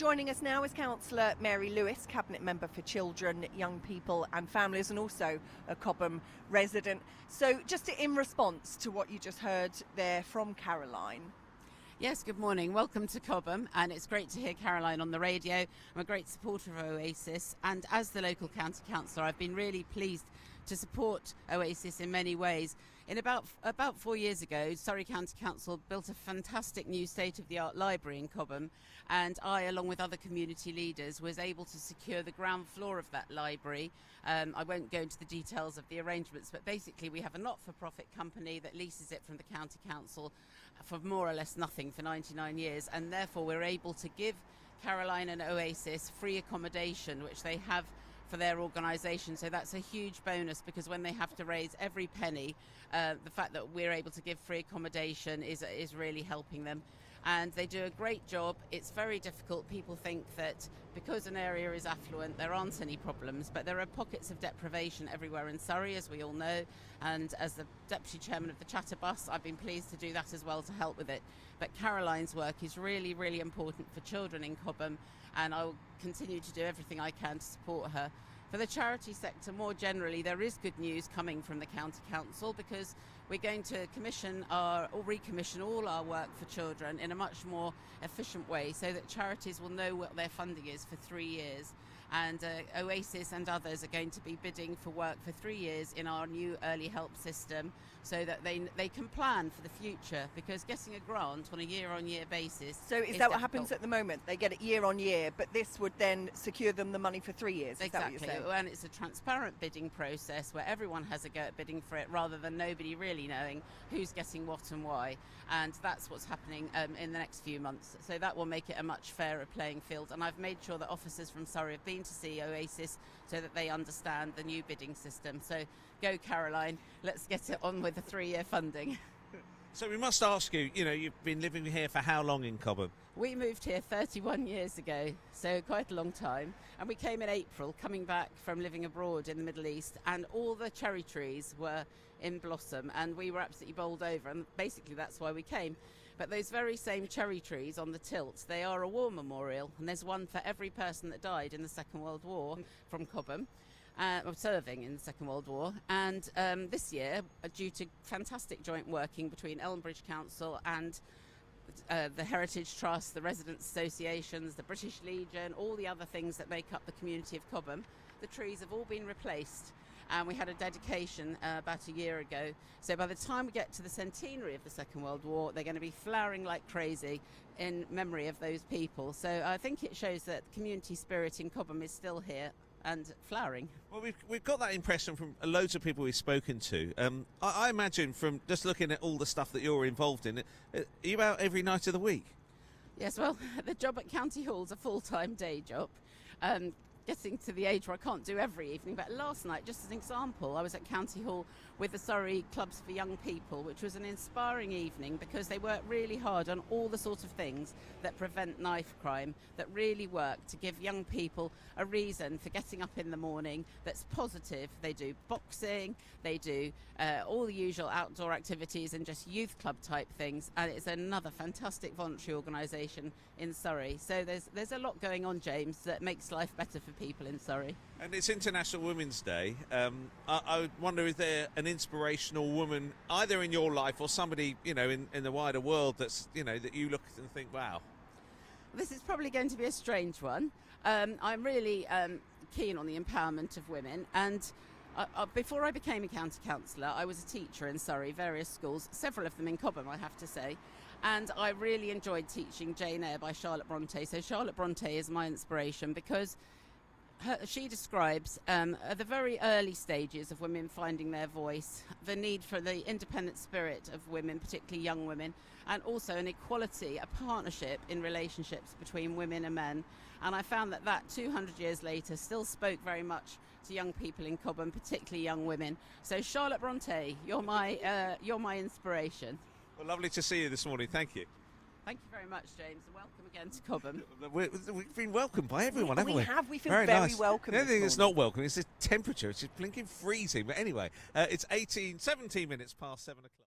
Joining us now is Councillor Mary Lewis, Cabinet Member for Children, Young People and Families, and also a Cobham resident. So just in response to what you just heard there from Caroline. Yes, good morning. Welcome to Cobham, and it's great to hear Caroline on the radio. I'm a great supporter of Oasis, and as the local county councillor, I've been really pleased to support Oasis in many ways. In about 4 years ago, Surrey County Council built a fantastic new state-of-the-art library in Cobham, and I, along with other community leaders, was able to secure the ground floor of that library. I won't go into the details of the arrangements, but basically we have a not-for-profit company that leases it from the county council for more or less nothing for 99 years, and therefore we're able to give Caroline and Oasis free accommodation, which they have for their organisation. So that's a huge bonus, because when they have to raise every penny, the fact that we're able to give free accommodation is really helping them. And they do a great job. It's very difficult. People think that because an area is affluent there aren't any problems, but there are pockets of deprivation everywhere in Surrey, as we all know, and as the Deputy Chairman of the Chatterbus, I've been pleased to do that as well to help with it. But Caroline's work is really, really important for children in Cobham, and I'll continue to do everything I can to support her. For the charity sector more generally, there is good news coming from the County Council, because we're going to recommission all our work for children in a much more efficient way, so that charities will know what their funding is for 3 years. And Oasis and others are going to be bidding for work for 3 years in our new early help system, so that they can plan for the future, because getting a grant on a year-on-year basis. So is that what happens at the moment? They get it year on year, but this would then secure them the money for 3 years? Exactly. Is that what you're saying? And it's a transparent bidding process where everyone has a go at bidding for it, rather than nobody really knowing who's getting what and why. And that's what's happening in the next few months. So that will make it a much fairer playing field. And I've made sure that officers from Surrey have been to see Oasis so that they understand the new bidding system. So go Caroline, let's get it on with the 3-year funding. So we must ask you, you've been living here for how long in Cobham? We moved here 31 years ago, so quite a long time. And we came in April, coming back from living abroad in the Middle East, and all the cherry trees were in blossom, and we were absolutely bowled over, and basically that's why we came. But those very same cherry trees on the tilt, they are a war memorial, and there's one for every person that died in the Second World War from Cobham. Serving in the Second World War, and this year, due to fantastic joint working between Elmbridge Council and the Heritage Trust, the Residents Associations, the British Legion, all the other things that make up the community of Cobham, the trees have all been replaced, and we had a dedication about a year ago. So by the time we get to the centenary of the Second World War, they're going to be flowering like crazy in memory of those people. So I think it shows that community spirit in Cobham is still here and flowering. Well, we've got that impression from loads of people we've spoken to. I imagine from just looking at all the stuff that you're involved in, are you out every night of the week? Yes, well, the job at County Hall's a full-time day job. Getting to the age where I can't do every evening, but last night, just as an example, I was at County Hall with the Surrey Clubs for Young People, which was an inspiring evening, because they work really hard on all the sort of things that prevent knife crime, that really work to give young people a reason for getting up in the morning that's positive. They do boxing, they do all the usual outdoor activities and just youth club type things, and it's another fantastic voluntary organisation in Surrey. So there's a lot going on, James, that makes life better for people in Surrey. And it's International Women's Day. I wonder, is there an inspirational woman either in your life or somebody in the wider world that's that you look and think, wow? This is probably going to be a strange one. I'm really keen on the empowerment of women, and before I became a county councillor, I was a teacher in Surrey, various schools, several of them in Cobham, I have to say. And I really enjoyed teaching Jane Eyre by Charlotte Bronte. So Charlotte Bronte is my inspiration, because she describes at the very early stages of women finding their voice, the need for the independent spirit of women, particularly young women, and also an equality, a partnership in relationships between women and men. And I found that 200 years later still spoke very much to young people in Cobham, particularly young women. So Charlotte Bronte, you're my inspiration. Well, lovely to see you this morning. Thank you. Thank you very much, James, and welcome again to Cobham. We've been welcomed by everyone, haven't we? We have. We feel very very nice. welcome. The only thing that's not welcome is the temperature. It's just blinking freezing. But anyway, it's 17 minutes past 7 o'clock.